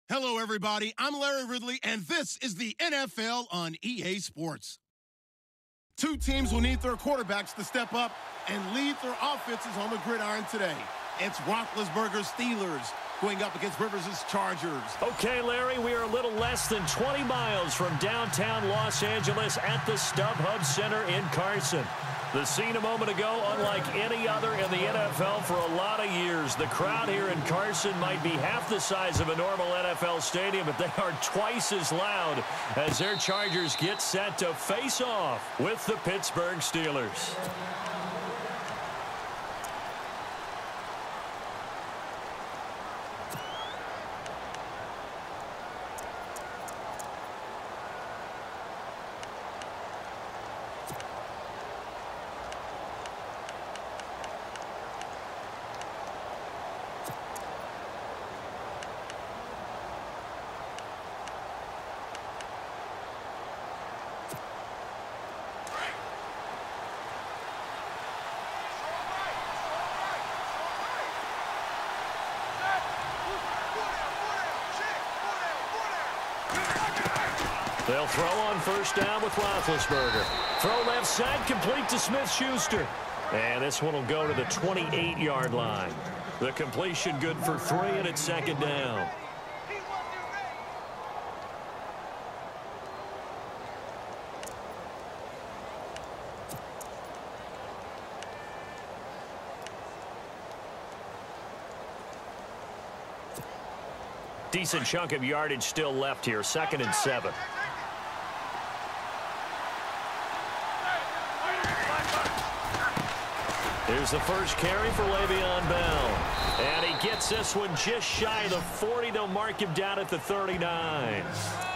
Hello, everybody. I'm Larry Ridley, and this is the NFL on EA Sports. Two teams will need their quarterbacks to step up and lead their offenses on the gridiron today. It's Roethlisberger's Steelers going up against Rivers' Chargers. Okay, Larry, we are a little less than 20 miles from downtown Los Angeles at the StubHub Center in Carson. The scene a moment ago, unlike any other in the NFL for a lot of years. The crowd here in Carson might be half the size of a normal NFL stadium, but they are twice as loud as their Chargers get set to face off with the Pittsburgh Steelers. They'll throw on first down with Roethlisberger. Throw left side, complete to Smith-Schuster. And this one will go to the 28-yard line. The completion good for 3, and it's second down. Decent chunk of yardage still left here, 2nd and 7. Here's the first carry for Le'Veon Bell. And he gets this one just shy of the 40. They'll mark him down at the 39.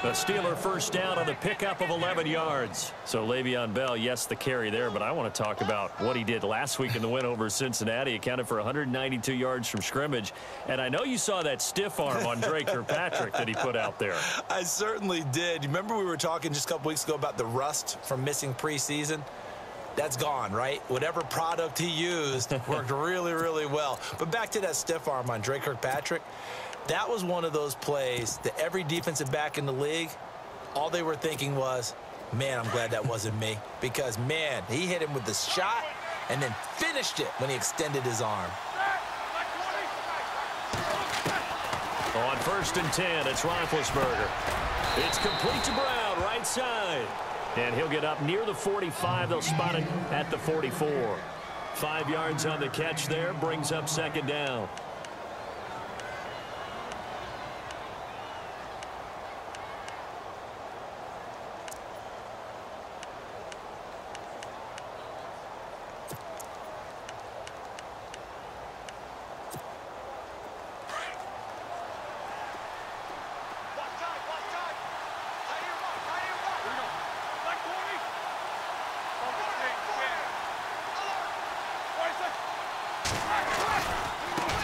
The Steeler first down on the pickup of 11 yards. So Le'Veon Bell, yes, the carry there, but I want to talk about what he did last week in the win over Cincinnati. Accounted for 192 yards from scrimmage. And I know you saw that stiff arm on Dre Kirkpatrick that he put out there. I certainly did. Remember we were talking just a couple weeks ago about the rust from missing preseason? That's gone, right? Whatever product he used worked really, really well. But back to that stiff arm on Dre Kirkpatrick, that was one of those plays that every defensive back in the league, all they were thinking was, man, I'm glad that wasn't me. Because, man, he hit him with the shot and then finished it when he extended his arm. On 1st and 10, it's Roethlisberger. It's complete to Brown, right side. And he'll get up near the 45. They'll spot it at the 44. 5 yards on the catch there, brings up second down.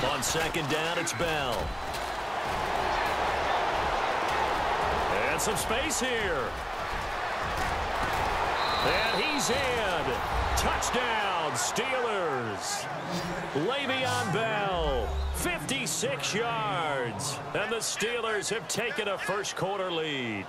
On second down, it's Bell. And some space here. And he's in. Touchdown, Steelers. Le'Veon Bell, 56 yards. And the Steelers have taken a first-quarter lead.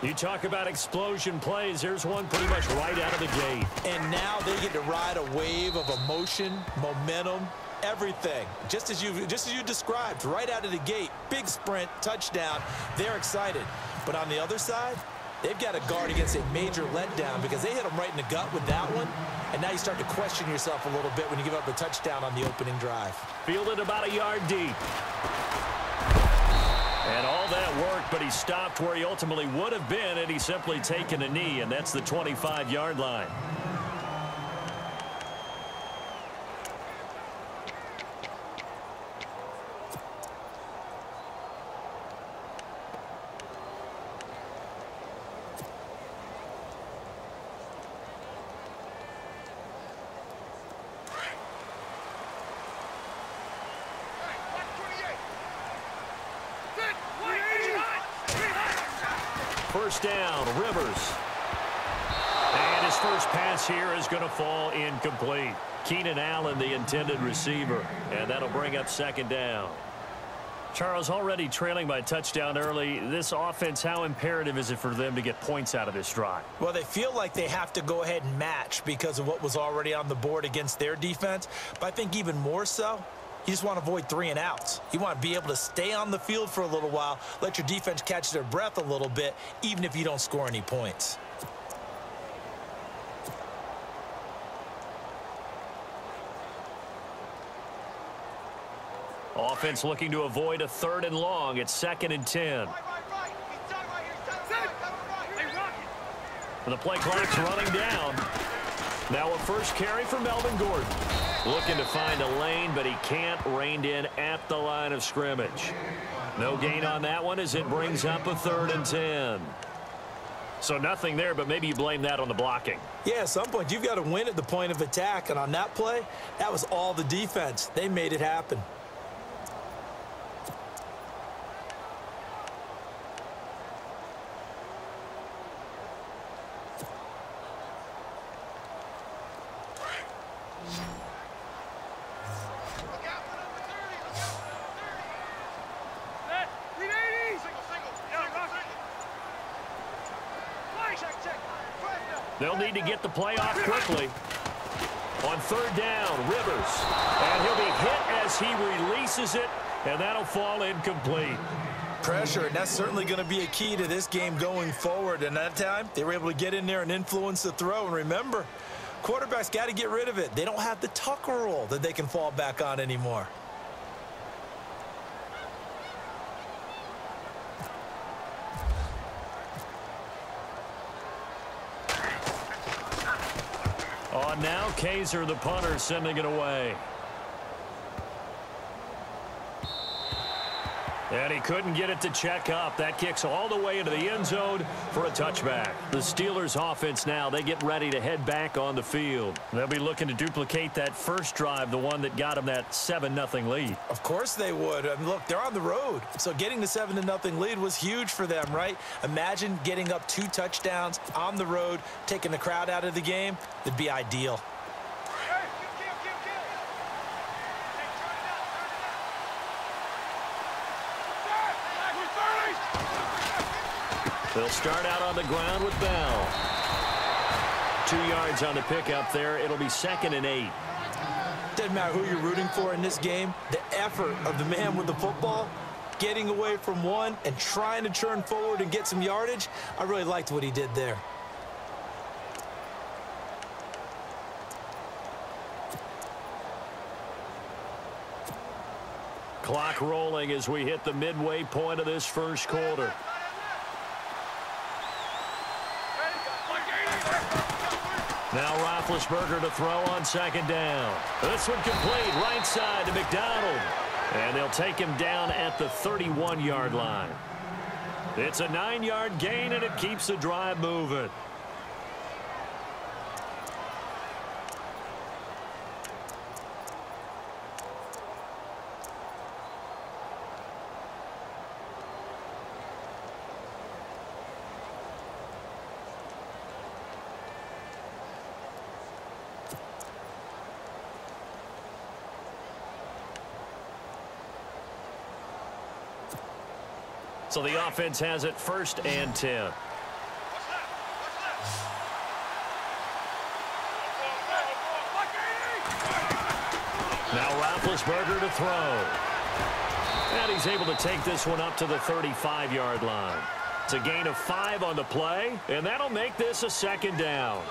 You talk about explosion plays. Here's one pretty much right out of the gate. And now they get to ride a wave of emotion, momentum, everything. Just as you described, right out of the gate, big sprint, touchdown. They're excited. But on the other side, they've got to guard against a major letdown because they hit them right in the gut with that one. And now you start to question yourself a little bit when you give up a touchdown on the opening drive. Fielded about a yard deep. And all that worked, but he stopped where he ultimately would have been had he simply taken a knee, and that's the 25-yard line. First down, Rivers. And his first pass here is going to fall incomplete. Keenan Allen, the intended receiver. And that'll bring up second down. Charles, already trailing by a touchdown early. This offense, how imperative is it for them to get points out of this drive? Well, they feel like they have to go ahead and match because of what was already on the board against their defense. But I think even more so, you just want to avoid 3 and outs. You want to be able to stay on the field for a little while, let your defense catch their breath a little bit, even if you don't score any points. Offense looking to avoid a 3rd and long. It's 2nd and 10. The play clock's running down. Now a first carry for Melvin Gordon. Looking to find a lane, but he can't. Reined in at the line of scrimmage. No gain on that one as it brings up a 3rd and 10. So nothing there, but maybe you blame that on the blocking. Yeah, at some point you've got to win at the point of attack. And on that play, that was all the defense. They made it happen. They'll need to get the play off quickly. On 3rd down, Rivers. And he'll be hit as he releases it, and that'll fall incomplete. Pressure, and that's certainly going to be a key to this game going forward. And that time, they were able to get in there and influence the throw. And remember, quarterbacks got to get rid of it. They don't have the Tucker rule that they can fall back on anymore. On now, Kaiser, the punter, sending it away. And he couldn't get it to check up. That kicks all the way into the end zone for a touchback. The Steelers offense now, they get ready to head back on the field. They'll be looking to duplicate that first drive, the one that got them that 7-0 lead. Of course they would. I mean, look, they're on the road. So getting the 7-0 lead was huge for them, right? Imagine getting up 2 touchdowns on the road, taking the crowd out of the game. It'd be ideal. They'll start out on the ground with Bell. 2 yards on the pickup there. It'll be 2nd and 8. Doesn't matter who you're rooting for in this game. The effort of the man with the football, getting away from one and trying to turn forward and get some yardage, I really liked what he did there. Clock rolling as we hit the midway point of this first quarter. Now Roethlisberger to throw on 2nd down. This one complete, right side to McDonald. And they'll take him down at the 31-yard line. It's a 9-yard gain, and it keeps the drive moving. So the offense has it 1st and 10. Now Roethlisberger to throw. And he's able to take this one up to the 35-yard line. It's a gain of 5 on the play, and that'll make this a 2nd down.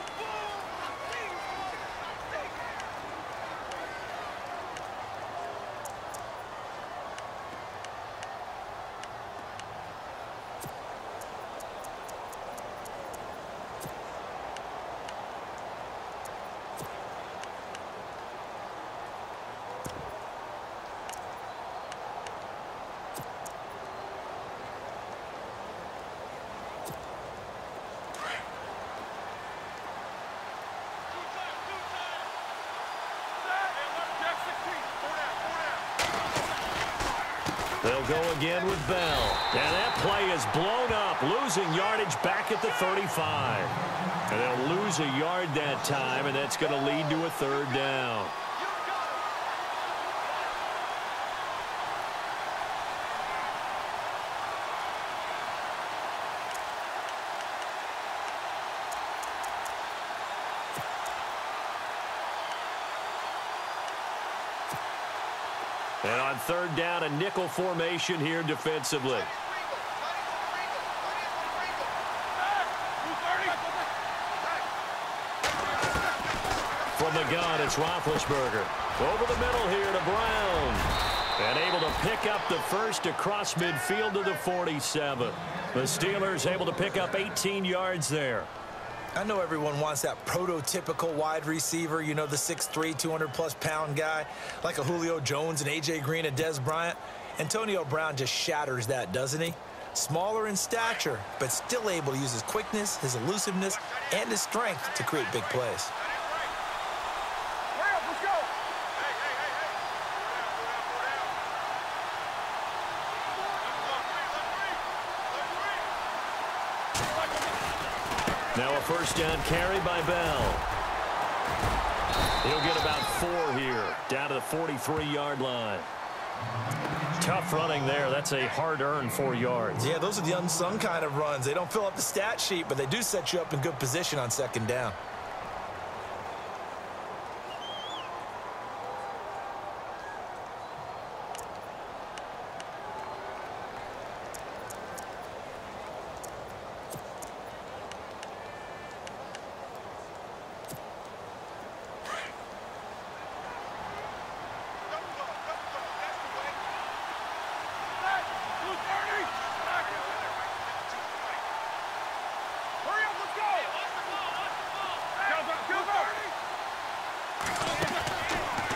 They'll go again with Bell. And that play is blown up, losing yardage back at the 35. And they'll lose a yard that time, and that's going to lead to a 3rd down. And on third down, a nickel formation here defensively. From the gun, it's Roethlisberger. Over the middle here to Brown. And able to pick up the first across midfield to the 47. The Steelers able to pick up 18 yards there. I know everyone wants that prototypical wide receiver, you know, the 6'3", 200-plus pound guy, like a Julio Jones and A.J. Green and Dez Bryant. Antonio Brown just shatters that, doesn't he? Smaller in stature, but still able to use his quickness, his elusiveness, and his strength to create big plays. Now a first down carry by Bell. He'll get about 4 here, down to the 43-yard line. Tough running there. That's a hard-earned 4 yards. Yeah, those are the unsung kind of runs. They don't fill up the stat sheet, but they do set you up in good position on second down.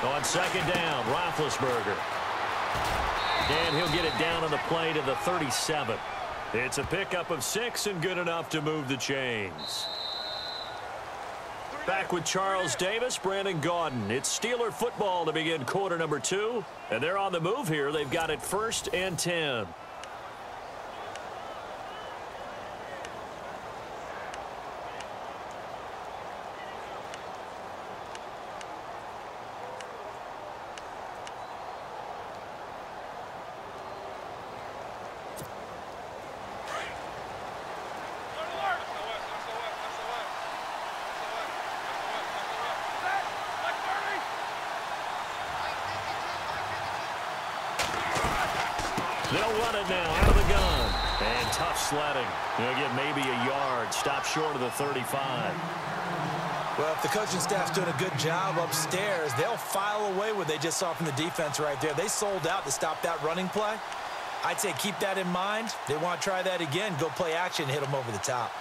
On second down, Roethlisberger. And he'll get it down on the play to the 37. It's a pickup of 6 and good enough to move the chains. Back with Charles Davis, Brandon Gaudin. It's Steeler football to begin quarter number 2. And they're on the move here. They've got it 1st and 10. They'll run it now out of the gun. And tough sledding. They'll get maybe a yard. Stop short of the 35. Well, if the coaching staff's doing a good job upstairs, they'll file away what they just saw from the defense right there. They sold out to stop that running play. I'd say keep that in mind. They want to try that again. Go play action and hit them over the top.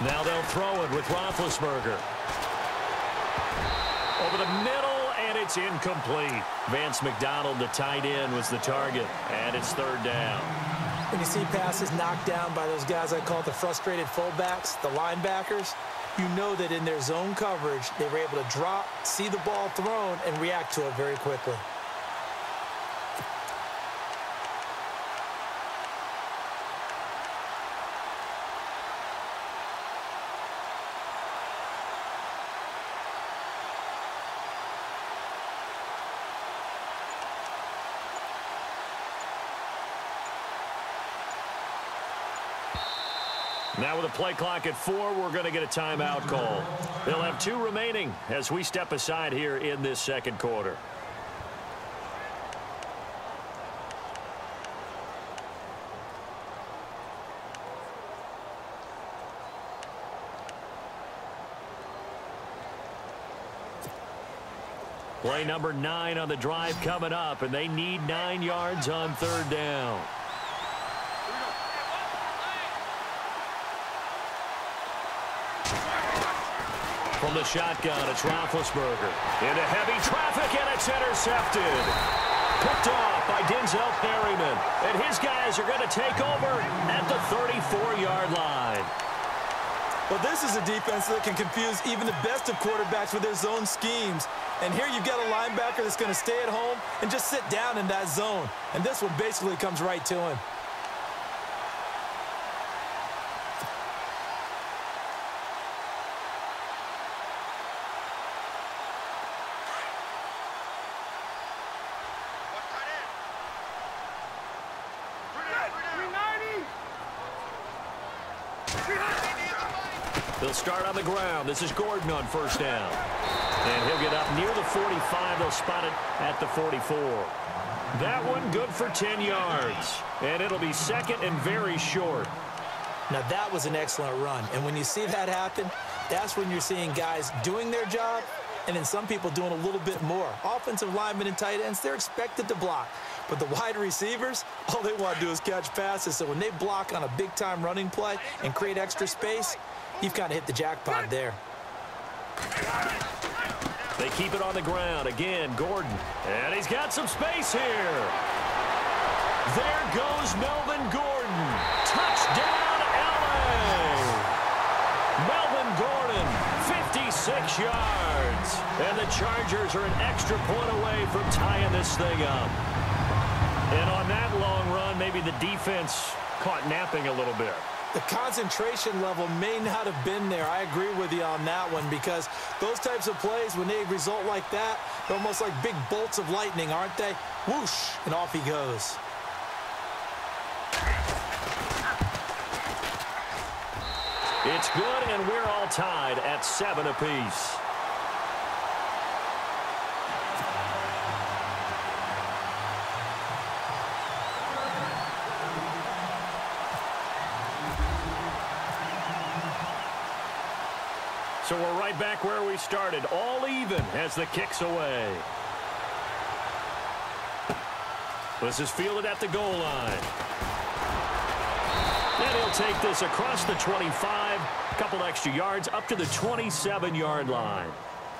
Now they'll throw it with Roethlisberger. Over the middle, and it's incomplete. Vance McDonald, the tight end, was the target, and it's 3rd down. When you see passes knocked down by those guys I call the frustrated fullbacks, the linebackers, you know that in their zone coverage, they were able to drop, see the ball thrown, and react to it very quickly. Now with a play clock at 4, we're going to get a timeout call. They'll have 2 remaining as we step aside here in this second quarter. Play number 9 on the drive coming up, and they need 9 yards on 3rd down. From the shotgun, it's Roethlisberger. Into heavy traffic, and it's intercepted. Picked off by Denzel Perryman. And his guys are going to take over at the 34-yard line. Well, this is a defense that can confuse even the best of quarterbacks with their zone schemes. And here you've got a linebacker that's going to stay at home and just sit down in that zone. And this one basically comes right to him. They'll start on the ground. This is Gordon on first down. And he'll get up near the 45. They'll spot it at the 44. That one good for 10 yards. And it'll be second and very short. Now, that was an excellent run. And when you see that happen, that's when you're seeing guys doing their job and then some people doing a little bit more. Offensive linemen and tight ends, they're expected to block. But the wide receivers, all they want to do is catch passes. So when they block on a big-time running play and create extra space, you've kind of hit the jackpot there. They keep it on the ground. Again, Gordon. And he's got some space here. There goes Melvin Gordon. Touchdown, LA. Melvin Gordon, 56 yards. And the Chargers are an extra point away from tying this thing up. And on that long run, maybe the defense caught napping a little bit. The concentration level may not have been there. I agree with you on that one because those types of plays, when they result like that, they're almost like big bolts of lightning, aren't they? Whoosh, and off he goes. It's good, and we're all tied at 7 apiece. So we're right back where we started, all even as the kick's away. This is fielded at the goal line. And he'll take this across the 25, a couple extra yards, up to the 27-yard line.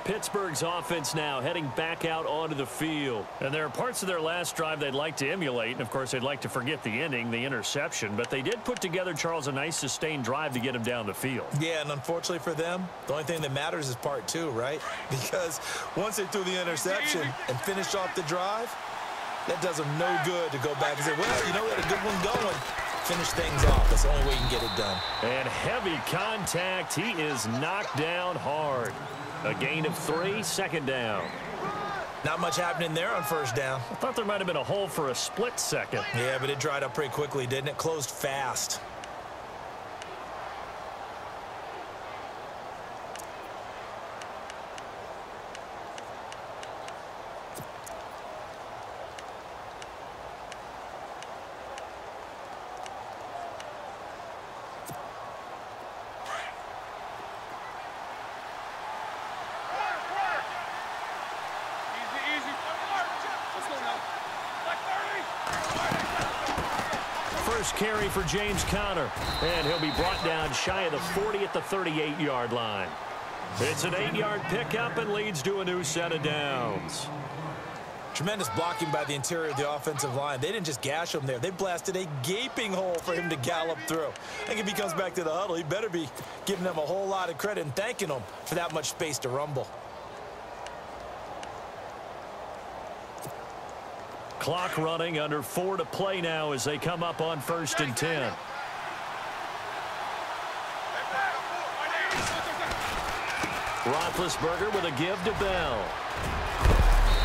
Pittsburgh's offense now heading back out onto the field. And there are parts of their last drive they'd like to emulate. And, of course, they'd like to forget the ending, the interception. But they did put together, Charles, a nice sustained drive to get him down the field. Yeah, and unfortunately for them, the only thing that matters is part 2, right? Because once they threw the interception and finished off the drive, that does them no good to go back and say, well, you know, we had a good one going. Finish things off. That's the only way you can get it done. And heavy contact. He is knocked down hard. A gain of 3, second down. Not much happening there on first down. I thought there might have been a hole for a split second. Yeah, but it dried up pretty quickly, didn't it? Closed fast. First carry for James Conner, and he'll be brought down shy of the 40 at the 38-yard line. It's an 8-yard pickup and leads to a new set of downs. Tremendous blocking by the interior of the offensive line. They didn't just gash him there. They blasted a gaping hole for him to gallop through. I think if he comes back to the huddle, he better be giving them a whole lot of credit and thanking them for that much space to rumble. Clock running, under 4 to play now as they come up on 1st and 10. Roethlisberger with a give to Bell.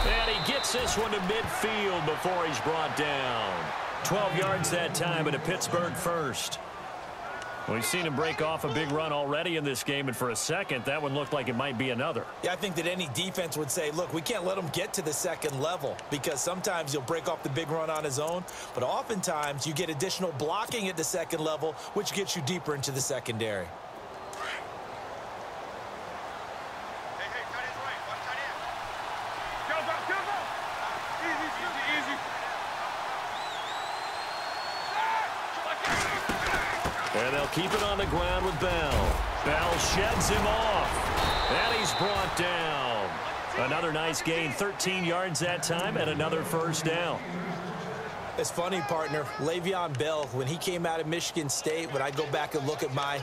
And he gets this one to midfield before he's brought down. 12 yards that time, and a Pittsburgh first. We've seen him break off a big run already in this game, and for a second, that one looked like it might be another. Yeah, I think that any defense would say, look, we can't let him get to the second level because sometimes he'll break off the big run on his own, but oftentimes you get additional blocking at the second level, which gets you deeper into the secondary. And they'll keep it on the ground with Bell. Bell sheds him off. And he's brought down. Another nice gain, 13 yards that time, and another first down. It's funny, partner. Le'Veon Bell, when he came out of Michigan State, when I go back and look at my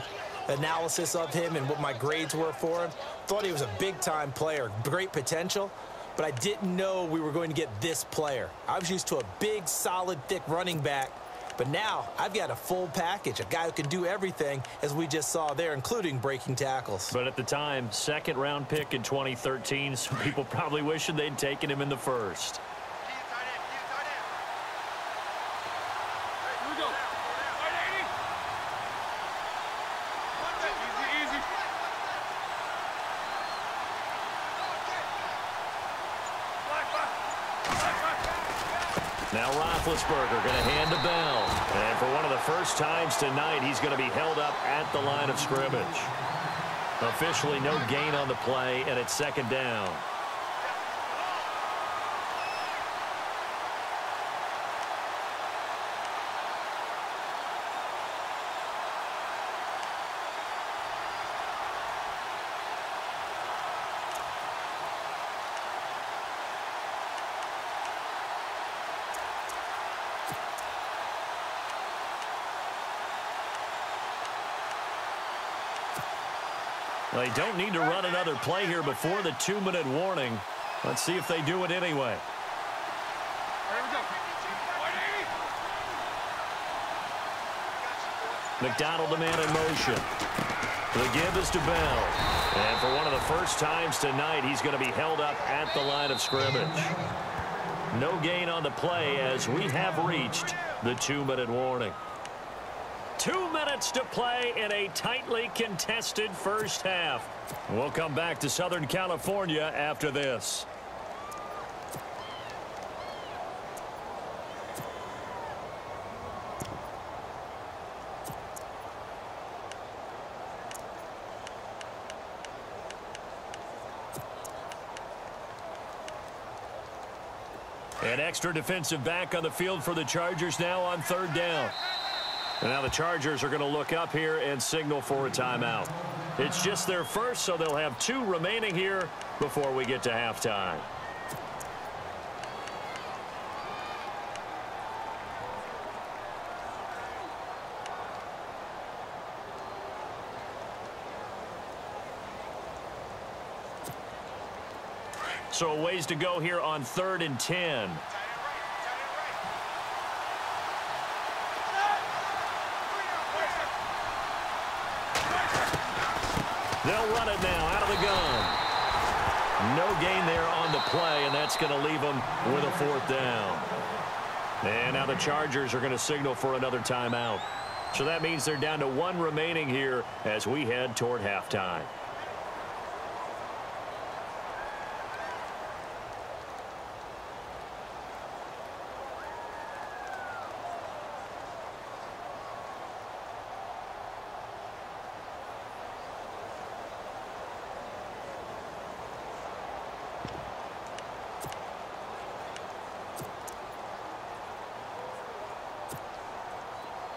analysis of him and what my grades were for him, thought he was a big-time player, great potential, but I didn't know we were going to get this player. I was used to a big, solid, thick running back. But now I've got a full package, a guy who can do everything, as we just saw there, including breaking tackles. But at the time, second-round pick in 2013, some people probably wishing they'd taken him in the first. Now Roethlisberger going to hand to Bell. And for one of the first times tonight, he's going to be held up at the line of scrimmage. Officially no gain on the play, and it's second down. They don't need to run another play here before the 2-minute warning. Let's see if they do it anyway. McDonald, the man in motion. The give is to Bell. And for one of the first times tonight, he's going to be held up at the line of scrimmage. No gain on the play as we have reached the 2-minute warning. 2 minutes to play in a tightly contested first half. We'll come back to Southern California after this. An extra defensive back on the field for the Chargers now on third down. And now the Chargers are going to look up here and signal for a timeout. It's just their first, so they'll have 2 remaining here before we get to halftime. So a ways to go here on 3rd and 10. They'll run it now out of the gun. No gain there on the play, and that's going to leave them with a 4th down. And now the Chargers are going to signal for another timeout. So that means they're down to 1 remaining here as we head toward halftime.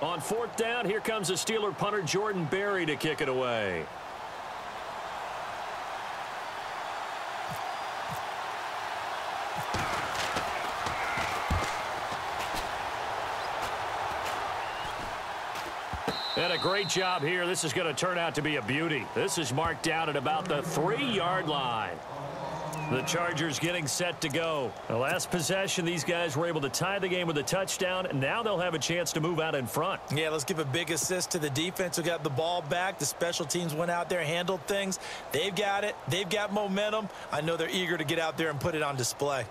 On 4th down, here comes the Steeler punter Jordan Berry to kick it away. And a great job here. This is going to turn out to be a beauty. This is marked down at about the 3-yard line. The Chargers getting set to go. The last possession, these guys were able to tie the game with a touchdown, and now they'll have a chance to move out in front. Yeah, let's give a big assist to the defense who got the ball back. The special teams went out there, handled things. They've got it. They've got momentum. I know they're eager to get out there and put it on display.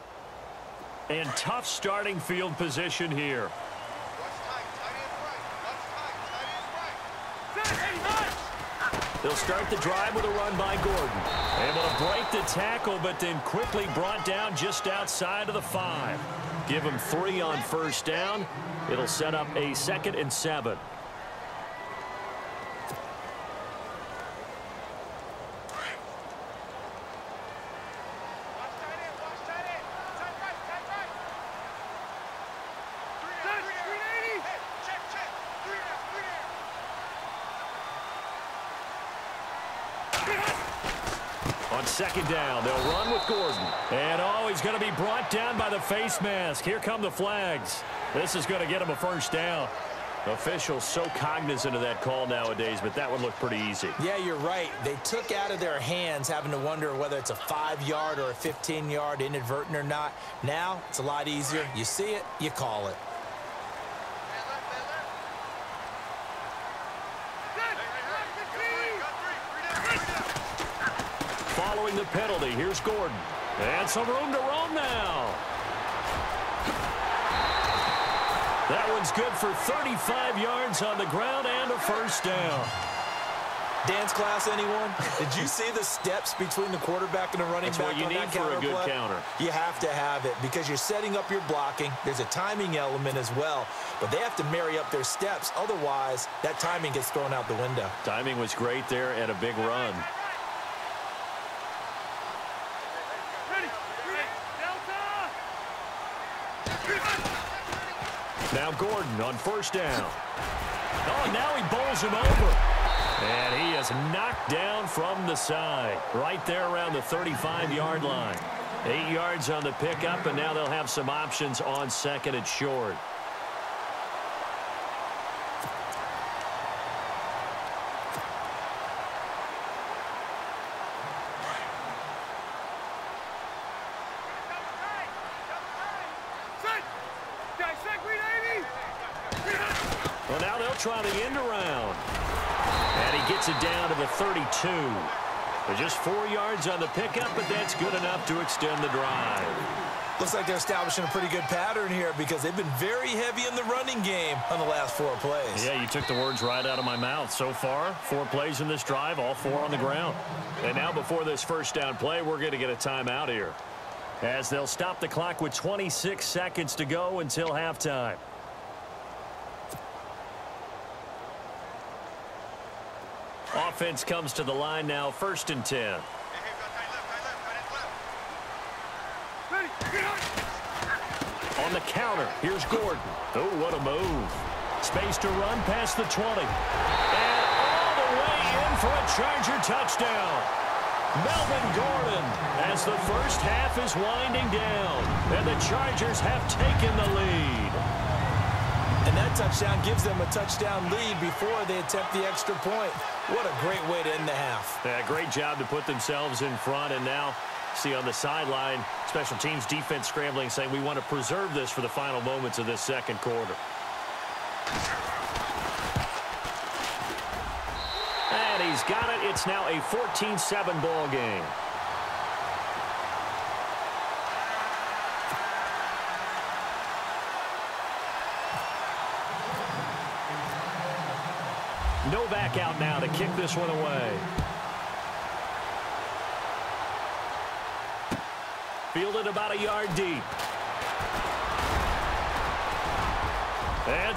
And tough starting field position here. They'll start the drive with a run by Gordon. Able to break the tackle, but then quickly brought down just outside of the 5. Give him 3 on first down. It'll set up a 2nd and 7. On 2nd down, they'll run with Gordon. And, oh, he's going to be brought down by the face mask. Here come the flags. This is going to get him a first down. Officials so cognizant of that call nowadays, but that would look pretty easy. Yeah, you're right. They took out of their hands having to wonder whether it's a 5-yard or a 15-yard inadvertent or not. Now, it's a lot easier. You see it, you call it. Following the penalty, here's Gordon. And some room to roam now. That one's good for 35 yards on the ground and a first down. Dance class, anyone? Did you see the steps between the quarterback and the running back on that counter play? That's what you need for a good counter. You have to have it because you're setting up your blocking. There's a timing element as well, but they have to marry up their steps. Otherwise, that timing gets thrown out the window. Timing was great there and a big run. Now Gordon on first down. Oh, now he bowls him over. And he is knocked down from the side, right there around the 35-yard line. 8 yards on the pickup, and now they'll have some options on second and short. Well, now they'll try the end around. And he gets it down to the 32. They're just 4 yards on the pickup, but that's good enough to extend the drive. Looks like they're establishing a pretty good pattern here because they've been very heavy in the running game on the last 4 plays. Yeah, you took the words right out of my mouth. So far, 4 plays in this drive, all 4 on the ground. And now before this first down play, we're going to get a timeout here, as they'll stop the clock with 26 seconds to go until halftime. Offense comes to the line now, 1st and 10. On the counter, here's Gordon. Oh, what a move. Space to run past the 20. And all the way in for a Charger touchdown. Melvin Gordon, as the first half is winding down, and the Chargers have taken the lead. And that touchdown gives them a touchdown lead before they attempt the extra point. What a great way to end the half. Yeah, great job to put themselves in front. And now, see on the sideline, special teams defense scrambling, saying we want to preserve this for the final moments of this second quarter. And he's got it. It's now a 14-7 ball game. Novak out now to kick this one away. Fielded about a yard deep. And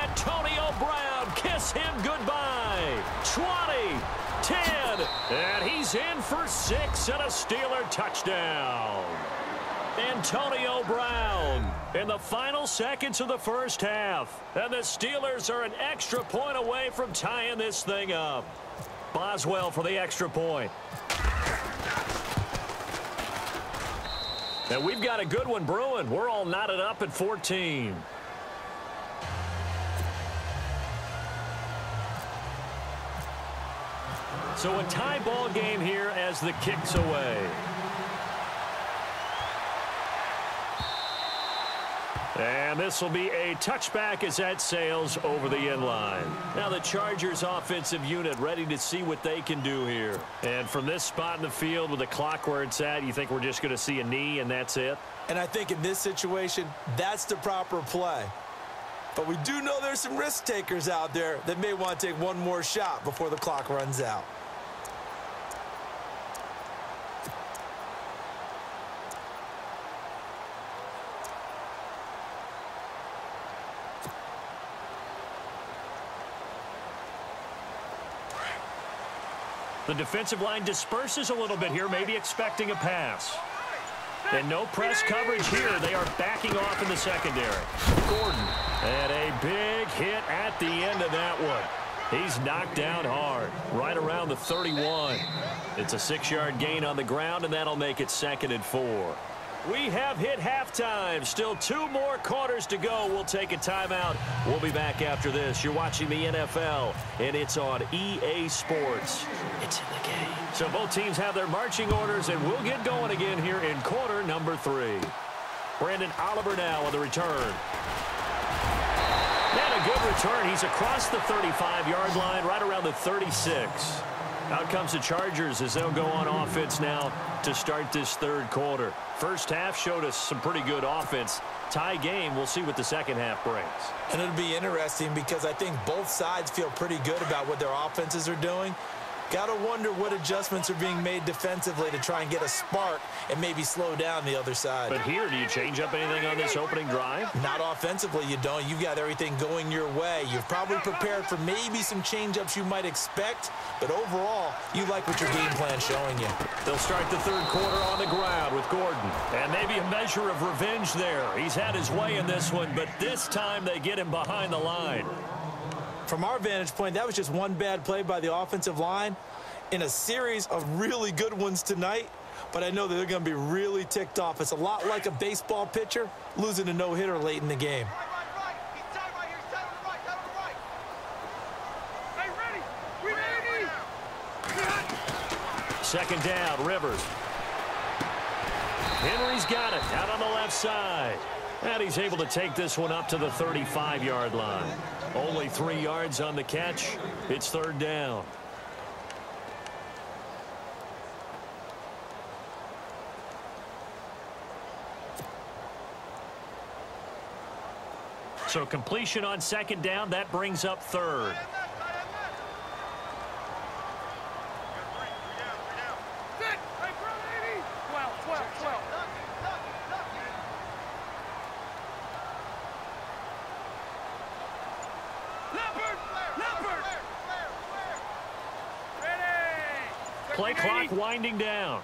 Antonio Brown, kiss him goodbye. 20, 10, and he's in for 6 and a Steeler touchdown. Antonio Brown in the final seconds of the first half. And the Steelers are an extra point away from tying this thing up. Boswell for the extra point. And we've got a good one brewing. We're all knotted up at 14. So a tie ball game here as the kick's away. And this will be a touchback as that sails over the end line. Now the Chargers offensive unit ready to see what they can do here. And from this spot in the field with the clock where it's at, you think we're just going to see a knee and that's it? And I think in this situation, that's the proper play. But we do know there's some risk takers out there that may want to take one more shot before the clock runs out. The defensive line disperses a little bit here, maybe expecting a pass. And no press coverage here. They are backing off in the secondary. Gordon, and a big hit at the end of that one. He's knocked down hard, right around the 31. It's a 6-yard gain on the ground, and that'll make it 2nd and 4. We have hit halftime. Still 2 more quarters to go. We'll take a timeout. We'll be back after this. You're watching the NFL, and it's on EA Sports. It's in the game. So both teams have their marching orders, and we'll get going again here in quarter number 3. Brandon Oliver now on the return. And a good return. He's across the 35-yard line, right around the 36. Out comes the Chargers as they'll go on offense now to start this third quarter. First half showed us some pretty good offense. Tie game, we'll see what the second half brings. And it'll be interesting because I think both sides feel pretty good about what their offenses are doing. Got to wonder what adjustments are being made defensively to try and get a spark and maybe slow down the other side. But here, do you change up anything on this opening drive? Not offensively, you don't. You've got everything going your way. You've probably prepared for maybe some change-ups you might expect, but overall, you like what your game plan's showing you. They'll start the third quarter on the ground with Gordon. And maybe a measure of revenge there. He's had his way in this one, but this time they get him behind the line. From our vantage point, that was just one bad play by the offensive line in a series of really good ones tonight, but I know that they're going to be really ticked off. It's a lot like a baseball pitcher losing a no-hitter late in the game. Second down, Rivers. Henry's got it out on the left side. And he's able to take this one up to the 35-yard line. Only 3 yards on the catch. It's third down. So completion on second down, that brings up third. Play clock winding down.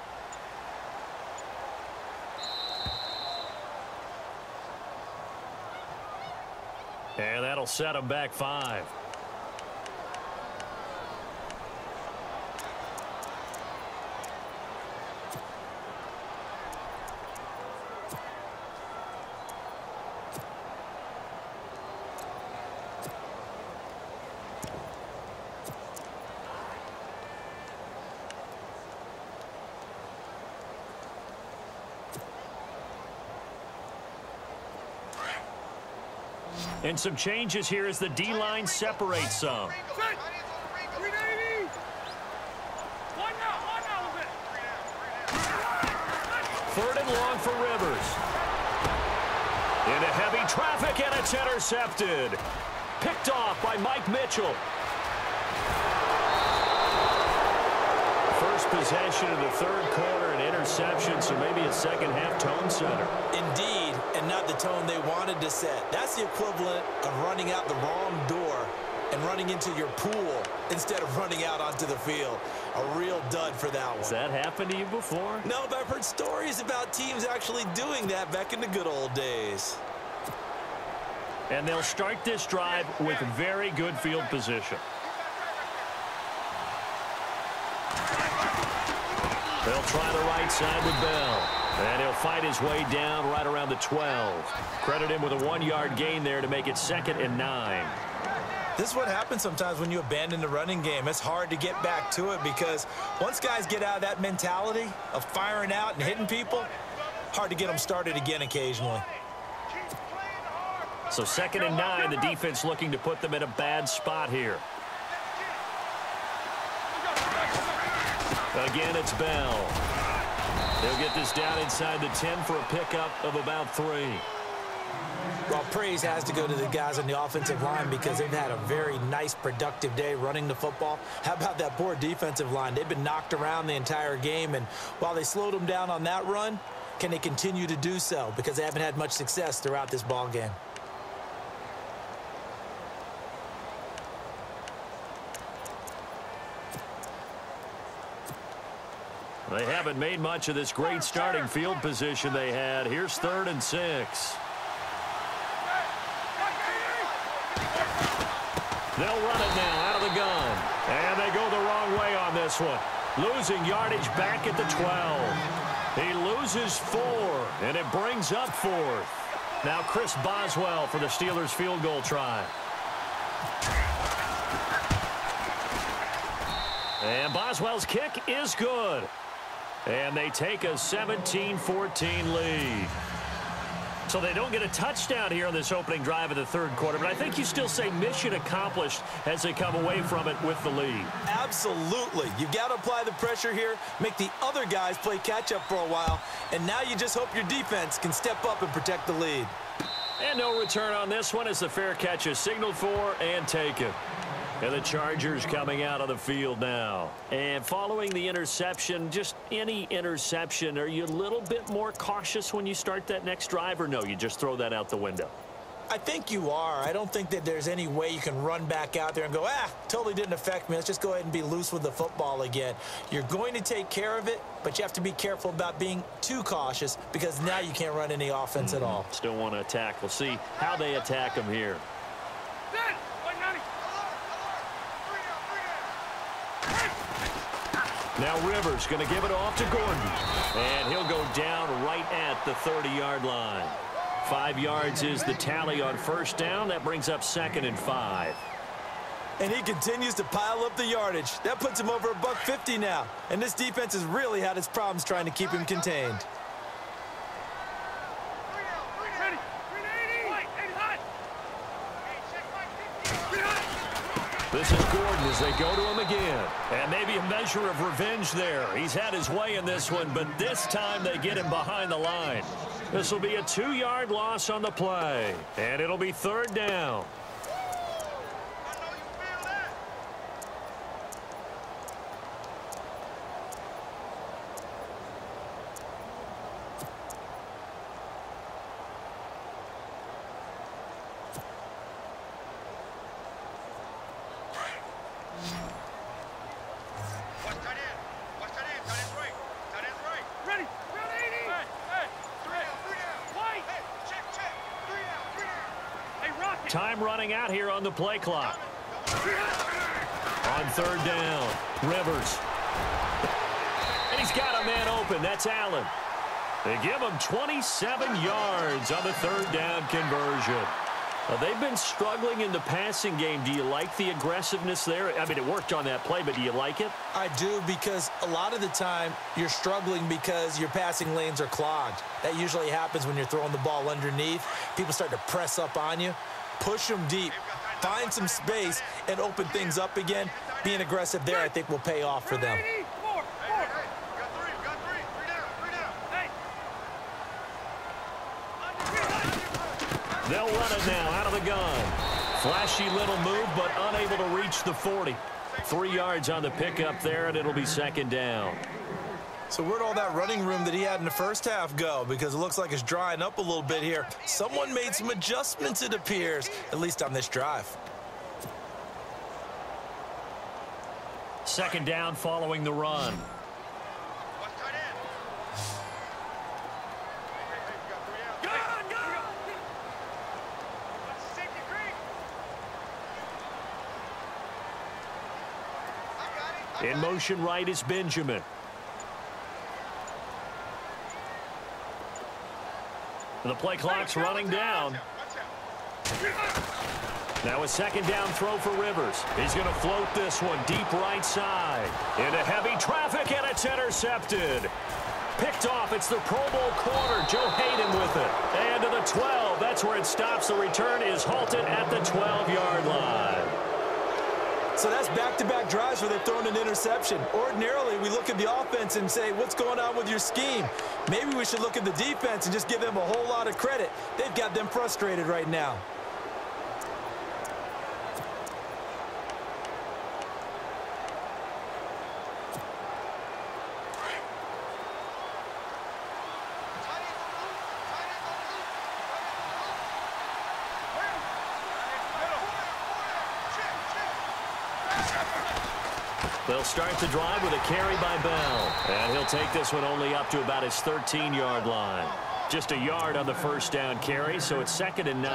And that'll set them back 5. And some changes here as the D-line separates some. Third and long for Rivers. Into heavy traffic, and it's intercepted. Picked off by Mike Mitchell. First possession of the third quarter, an interception, so maybe a second half tone setter. Indeed, and not the tone they wanted to set. That's the equivalent of running out the wrong door and running into your pool instead of running out onto the field. A real dud for that one. Has that happened to you before? No, but I've heard stories about teams actually doing that back in the good old days. And they'll start this drive with very good field position. They'll try the right side with Bell. And he'll fight his way down right around the 12. Credit him with a 1-yard gain there to make it 2nd and 9. This is what happens sometimes when you abandon the running game. It's hard to get back to it because once guys get out of that mentality of firing out and hitting people, hard to get them started again occasionally. So 2nd and 9, the defense looking to put them in a bad spot here. Again, it's Bell. They'll get this down inside the 10 for a pickup of about 3. Well, praise has to go to the guys on the offensive line because they've had a very nice, productive day running the football. How about that poor defensive line? They've been knocked around the entire game, and while they slowed them down on that run, can they continue to do so? Because they haven't had much success throughout this ball game. They haven't made much of this great starting field position they had. Here's 3rd and 6. They'll run it now out of the gun. And they go the wrong way on this one. Losing yardage back at the 12. He loses 4, and it brings up 4th. Now Chris Boswell for the Steelers field goal try. And Boswell's kick is good. And they take a 17-14 lead. So they don't get a touchdown here on this opening drive of the third quarter, but I think you still say mission accomplished as they come away from it with the lead. Absolutely. You've got to apply the pressure here, make the other guys play catch-up for a while, and now you just hope your defense can step up and protect the lead. And no return on this one as the fair catch is signaled for and taken. And the Chargers coming out of the field now. And following the interception, just any interception, are you a little bit more cautious when you start that next drive, or no, you just throw that out the window? I think you are. I don't think that there's any way you can run back out there and go, totally didn't affect me. Let's just go ahead and be loose with the football again. You're going to take care of it, but you have to be careful about being too cautious because now you can't run any offense at all. Still want to attack. We'll see how they attack them here. Now Rivers going to give it off to Gordon. And he'll go down right at the 30-yard line. 5 yards is the tally on first down. That brings up 2nd and 5. And he continues to pile up the yardage. That puts him over $150 now. And this defense has really had its problems trying to keep him contained. This is Gordon as they go to him again. And maybe a measure of revenge there. He's had his way in this one, but this time they get him behind the line. This will be a 2-yard loss on the play. And it'll be 3rd down. Time running out here on the play clock. On 3rd down, Rivers. And he's got a man open. That's Allen. They give him 27 yards on the 3rd down conversion. They've been struggling in the passing game. Do you like the aggressiveness there? I mean, it worked on that play, but do you like it? I do, because a lot of the time you're struggling because your passing lanes are clogged. That usually happens when you're throwing the ball underneath. People start to press up on you. Push them deep, find some space, and open things up again. Being aggressive there, I think, will pay off for them. They'll run it now out of the gun. Flashy little move, but unable to reach the 40. 3 yards on the pickup there, and it'll be 2nd down. So where'd all that running room that he had in the first half go? Because it looks like it's drying up a little bit here. Someone made some adjustments, it appears, at least on this drive. 2nd down following the run. In motion right is Benjamin. The play clock's running down. Now a 2nd down throw for Rivers. He's going to float this one deep right side. Into heavy traffic, and it's intercepted. Picked off. It's the Pro Bowl corner. Joe Hayden with it. And to the 12. That's where it stops. The return is halted at the 12-yard line. So that's back-to-back drives where they've thrown an interception. Ordinarily, we look at the offense and say, what's going on with your scheme? Maybe we should look at the defense and just give them a whole lot of credit. They've got them frustrated right now. They'll start the drive with a carry by Bell. And he'll take this one only up to about his 13-yard line. Just a yard on the first down carry, so it's 2nd and 9.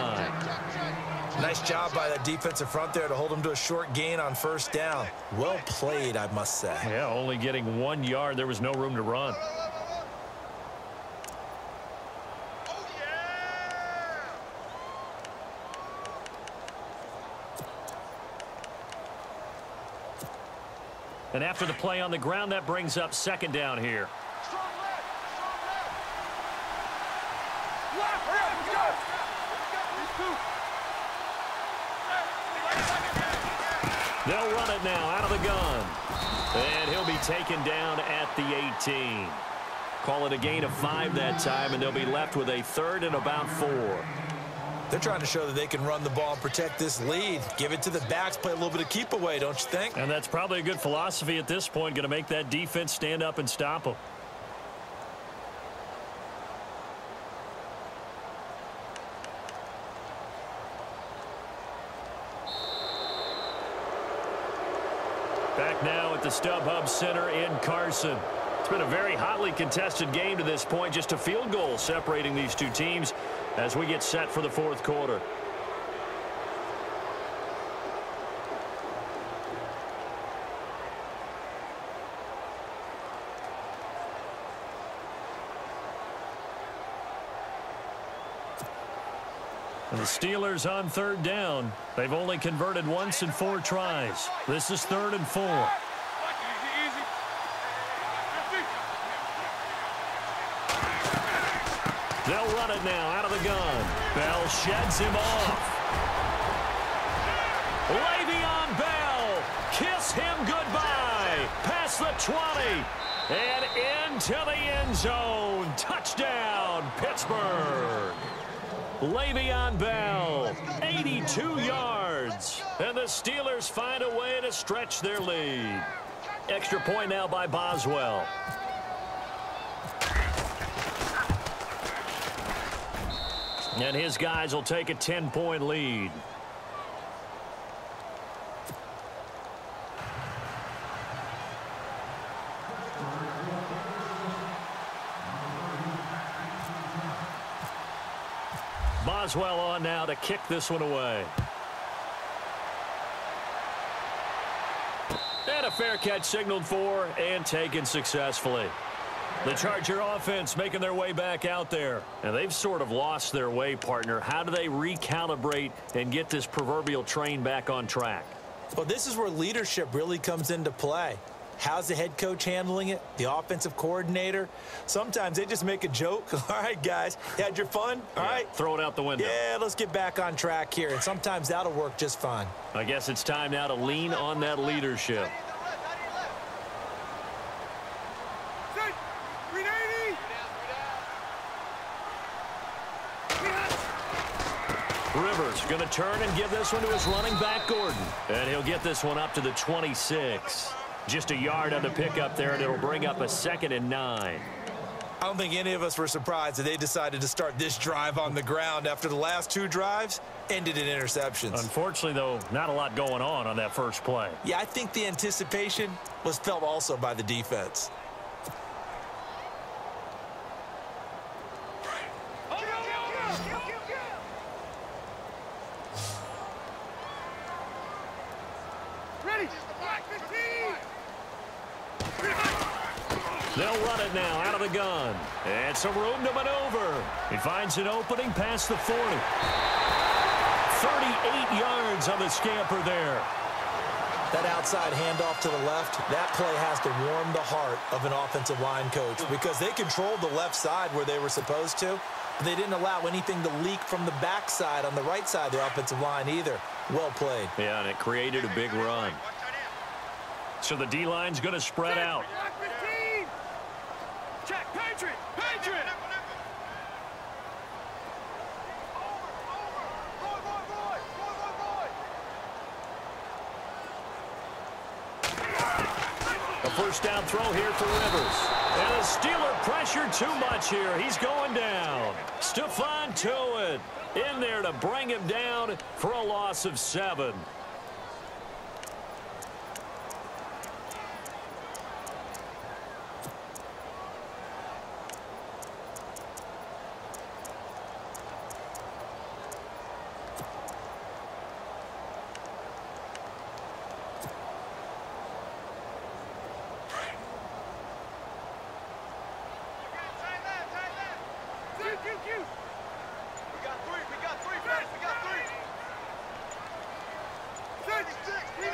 Nice job by that defensive front there to hold him to a short gain on first down. Well played, I must say. Yeah, only getting 1 yard. There was no room to run. And after the play on the ground, that brings up 2nd down here. They'll run it now out of the gun. And he'll be taken down at the 18. Call it a gain of 5 that time, and they'll be left with a 3rd and about 4. They're trying to show that they can run the ball and protect this lead. Give it to the backs, play a little bit of keep away, don't you think? And that's probably a good philosophy at this point, going to make that defense stand up and stop them. Back now at the StubHub Center in Carson. It's been a very hotly contested game to this point. Just a field goal separating these two teams as we get set for the 4th quarter. And the Steelers on 3rd down. They've only converted once in 4 tries. This is 3rd and 4. They'll run it now out of the gun. Bell sheds him off. Le'Veon Bell, kiss him goodbye. Past the 20 and into the end zone. Touchdown, Pittsburgh. Le'Veon Bell, 82 yards. And the Steelers find a way to stretch their lead. Extra point now by Boswell. And his guys will take a 10-point lead. Boswell on now to kick this one away. And a fair catch signaled for and taken successfully. The Charger offense making their way back out there. And they've sort of lost their way, partner. How do they recalibrate and get this proverbial train back on track? Well, this is where leadership really comes into play. How's the head coach handling it? The offensive coordinator? Sometimes they just make a joke. All right, guys, you had your fun? All right. Throw it out the window. Yeah, let's get back on track here. And sometimes that'll work just fine. I guess it's time now to lean on that leadership. Rivers going to turn and give this one to his running back, Gordon. And he'll get this one up to the 26. Just a yard on the pickup there, and it'll bring up a 2nd and 9. I don't think any of us were surprised that they decided to start this drive on the ground after the last 2 drives ended in interceptions. Unfortunately, though, not a lot going on that first play. Yeah, I think the anticipation was felt also by the defense. They'll run it now out of the gun. And some room to maneuver. He finds an opening past the 40. 38 yards on the scamper there. That outside handoff to the left, that play has to warm the heart of an offensive line coach because they controlled the left side where they were supposed to, but they didn't allow anything to leak from the backside on the right side of the offensive line either. Well played. Yeah, and it created a big run. So the D-line's going to spread out. Check, Patriot! Patriot! A first down throw here for Rivers. And the Steeler pressure too much here. He's going down. Stephon Tuitt in there to bring him down for a loss of 7.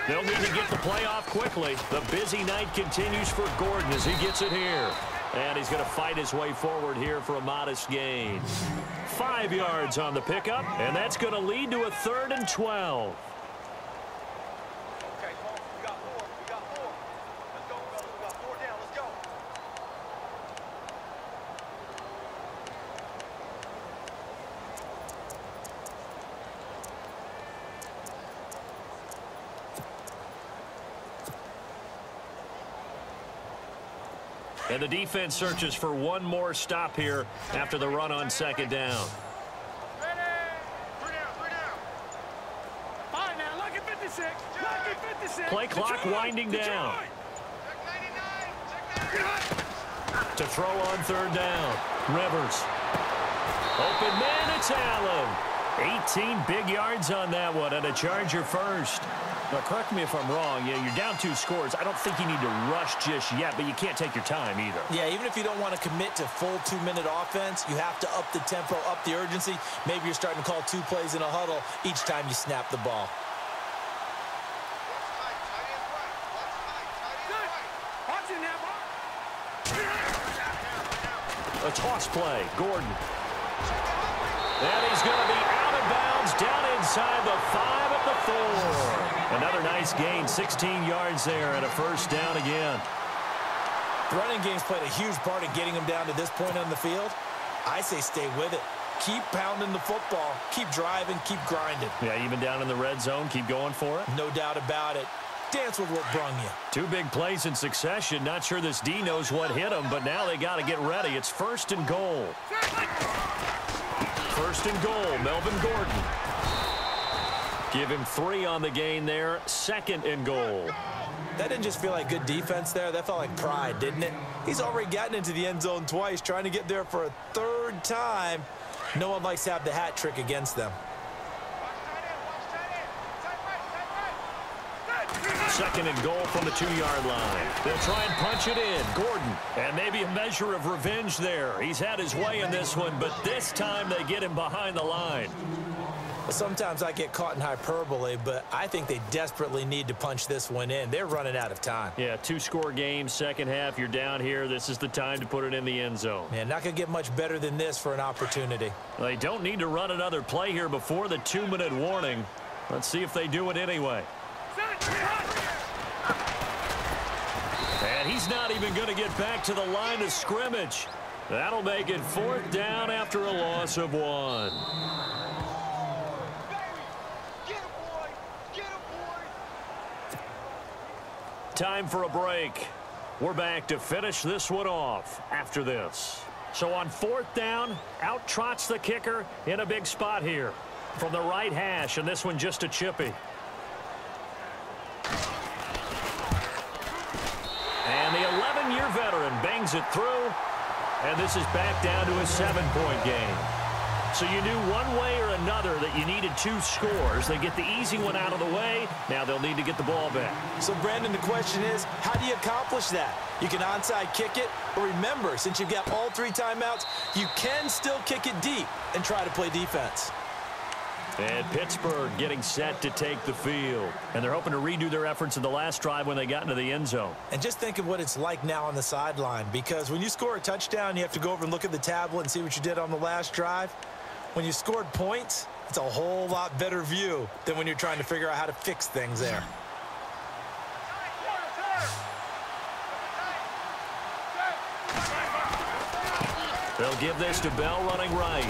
They'll need to get the play off quickly. The busy night continues for Gordon as he gets it here. And he's going to fight his way forward here for a modest gain. 5 yards on the pickup, and that's going to lead to a 3rd and 12. Okay, Cole, we got 4. We got 4. Let's go, fellas. We got 4 down. Let's go. And the defense searches for one more stop here after the run on 2nd down. Ready? 3 down, 3 down. All right, now, lucky 56. Lucky 56. Play clock winding down. Check 99. To throw on 3rd down. Rivers. Open man, it's Allen. 18 big yards on that one, and a Charger first. Now, correct me if I'm wrong. Yeah, you're down 2 scores. I don't think you need to rush just yet, but you can't take your time either. Yeah, even if you don't want to commit to full 2-minute offense, you have to up the tempo, up the urgency. Maybe you're starting to call 2 plays in a huddle each time you snap the ball. A toss play. Gordon. And he's going to be out of bounds down inside the 5 at the 4. Another nice gain, 16 yards there, and a 1st down again. The running game's played a huge part in getting him down to this point on the field. I say stay with it. Keep pounding the football. Keep driving. Keep grinding. Yeah, even down in the red zone, keep going for it. No doubt about it. Dance with what brung you. 2 big plays in succession. Not sure this D knows what hit him, but now they got to get ready. It's 1st and goal. 1st and goal, Melvin Gordon. Give him 3 on the gain there. 2nd and goal. That didn't just feel like good defense there. That felt like pride, didn't it? He's already gotten into the end zone twice, trying to get there for a 3rd time. No one likes to have the hat trick against them. 2nd and goal from the 2-yard line. They'll try and punch it in. Gordon. And maybe a measure of revenge there. He's had his way in this one, but this time they get him behind the line. Sometimes I get caught in hyperbole, but I think they desperately need to punch this one in. They're running out of time. Yeah, 2-score game, 2nd half. You're down here. This is the time to put it in the end zone. Man, not going to get much better than this for an opportunity. They don't need to run another play here before the 2-minute warning. Let's see if they do it anyway. And he's not even going to get back to the line of scrimmage. That'll make it 4th down after a loss of 1. Time for a break. We're back to finish this one off after this. So on 4th down, out trots the kicker in a big spot here from the right hash, and this one just a chippy. And the 11-year veteran bangs it through, and this is back down to a 7-point game. So you knew one way or another that you needed 2 scores. They get the easy one out of the way. Now they'll need to get the ball back. So, Brandon, the question is, how do you accomplish that? You can onside kick it, but remember, since you've got all 3 timeouts, you can still kick it deep and try to play defense. And Pittsburgh getting set to take the field. And they're hoping to redo their efforts in the last drive when they got into the end zone. And just think of what it's like now on the sideline, because when you score a touchdown, you have to go over and look at the tablet and see what you did on the last drive. When you scored points, it's a whole lot better view than when you're trying to figure out how to fix things there. They'll give this to Bell running right.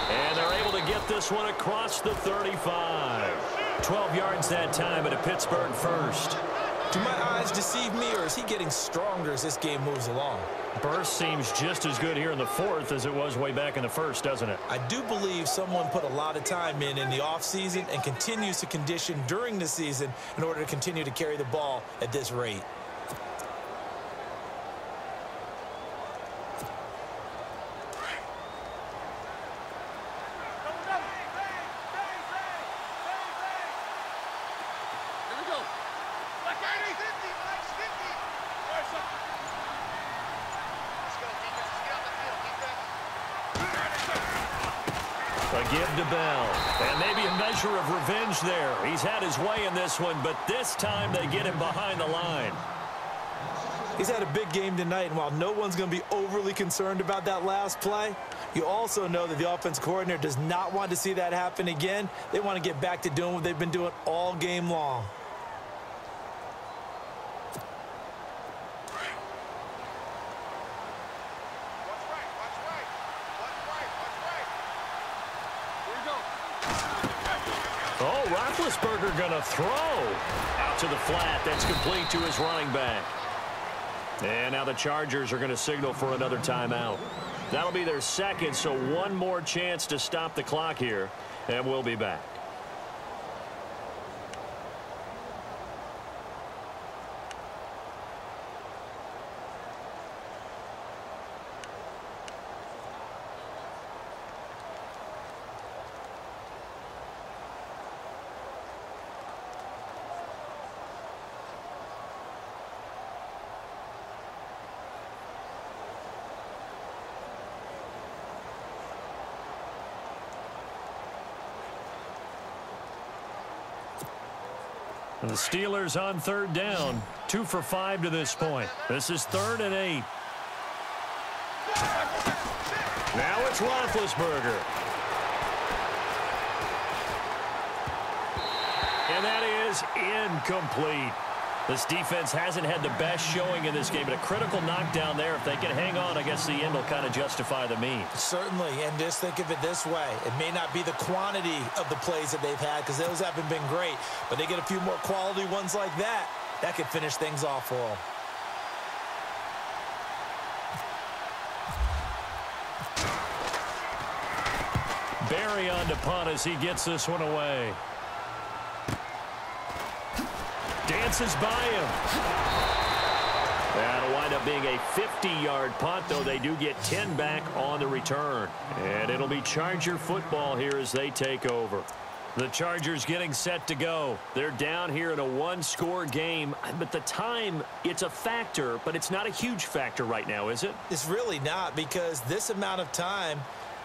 And they're able to get this one across the 35. 12 yards that time at a Pittsburgh first. Do my eyes deceive me, or is he getting stronger as this game moves along? Burst seems just as good here in the 4th as it was way back in the 1st, doesn't it? I do believe someone put a lot of time in the offseason and continues to condition during the season in order to continue to carry the ball at this rate. A give to Bell. And maybe a measure of revenge there. He's had his way in this one, but this time they get him behind the line. He's had a big game tonight, and while no one's going to be overly concerned about that last play, you also know that the offense coordinator does not want to see that happen again. They want to get back to doing what they've been doing all game long. Oh, Roethlisberger going to throw out to the flat. That's complete to his running back. And now the Chargers are going to signal for another timeout. That'll be their second, so one more chance to stop the clock here, and we'll be back. And the Steelers on third down, 2 for 5 to this point. This is 3rd and 8. Now it's Roethlisberger. And that is incomplete. This defense hasn't had the best showing in this game, but a critical knockdown there. If they can hang on, I guess the end will kind of justify the means. Certainly, and just think of it this way. It may not be the quantity of the plays that they've had, because those haven't been great, but they get a few more quality ones like that. That could finish things off for them. Barry on to punt as he gets this one away. Dances by him. That'll wind up being a 50-yard punt, though they do get 10 back on the return. And it'll be Charger football here as they take over. The Chargers getting set to go. They're down here in a one-score game, but the time, it's a factor, but it's not a huge factor right now, is it? It's really not, because this amount of time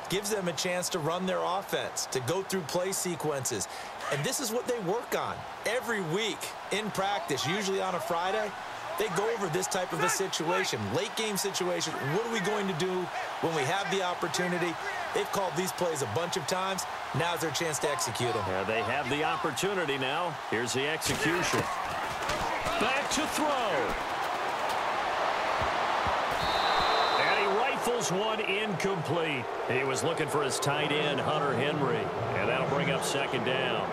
gives them a chance to run their offense, to go through play sequences. And this is what they work on every week in practice, usually on a Friday. They go over this type of a situation, late game situation. What are we going to do when we have the opportunity? They've called these plays a bunch of times. Now's their chance to execute them. Yeah, they have the opportunity now. Here's the execution. Back to throw. Rifles one incomplete. He was looking for his tight end, Hunter Henry, and that'll bring up 2nd down.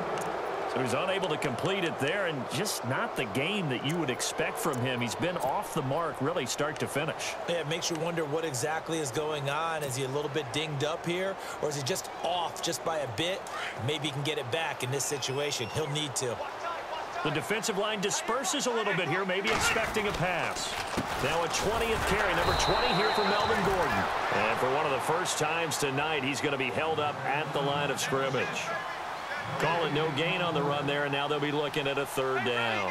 So he's unable to complete it there, and just not the game that you would expect from him. He's been off the mark, really, start to finish. Yeah, it makes you wonder what exactly is going on. Is he a little bit dinged up here, or is he just off just by a bit? Maybe he can get it back in this situation. He'll need to. The defensive line disperses a little bit here, maybe expecting a pass. Now a 20th carry, number 20 here for Melvin Gordon. And for one of the first times tonight, he's going to be held up at the line of scrimmage. Call it no gain on the run there, and now they'll be looking at a 3rd down.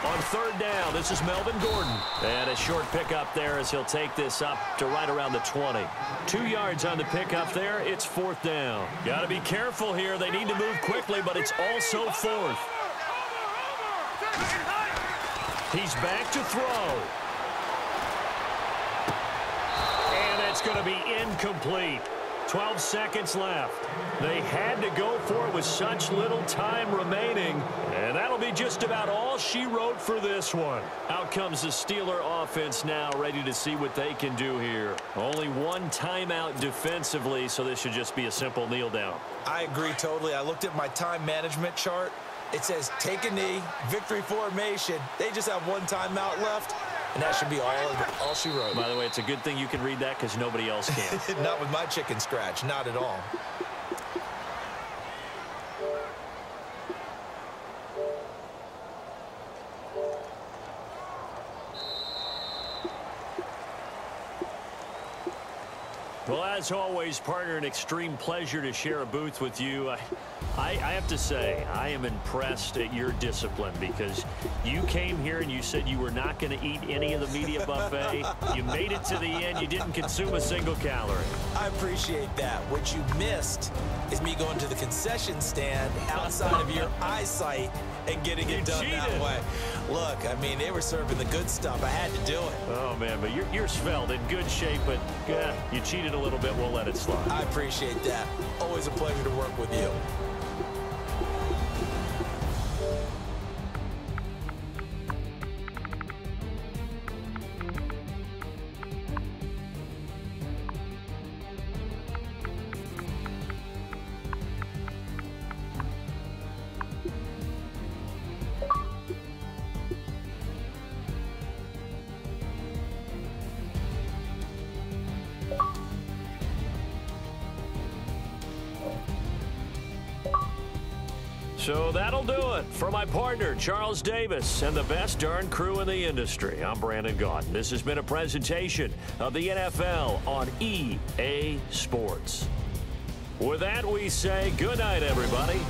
On 3rd down, this is Melvin Gordon. And a short pickup there as he'll take this up to right around the 20. 2 yards on the pickup there. It's 4th down. Got to be careful here. They need to move quickly, but it's also 4th. He's back to throw. And it's going to be incomplete. 12 seconds left. They had to go for it with such little time remaining, and that'll be just about all she wrote for this one. Out comes the Steeler offense now, ready to see what they can do here. Only one timeout defensively, so this should just be a simple kneel down. I agree totally. I looked at my time management chart. It says take a knee, victory formation. They just have one timeout left. And that should be all she wrote. By the way, it's a good thing you can read that because nobody else can. Not with my chicken scratch. Not at all. Well, as always, partner, an extreme pleasure to share a booth with you. I have to say, I am impressed at your discipline because you came here and you said you were not going to eat any of the media buffet. You made it to the end. You didn't consume a single calorie. I appreciate that. What you missed is me going to the concession stand outside of your eyesight and getting it done that way. Look, I mean, they were serving the good stuff. I had to do it. Oh, man, but you're svelte, in good shape, but you cheated a little bit. We'll let it slide. I appreciate that. Always a pleasure to work with you. So that'll do it for my partner, Charles Davis, and the best darn crew in the industry. I'm Brandon Gaudin. This has been a presentation of the NFL on EA Sports. With that, we say good night, everybody.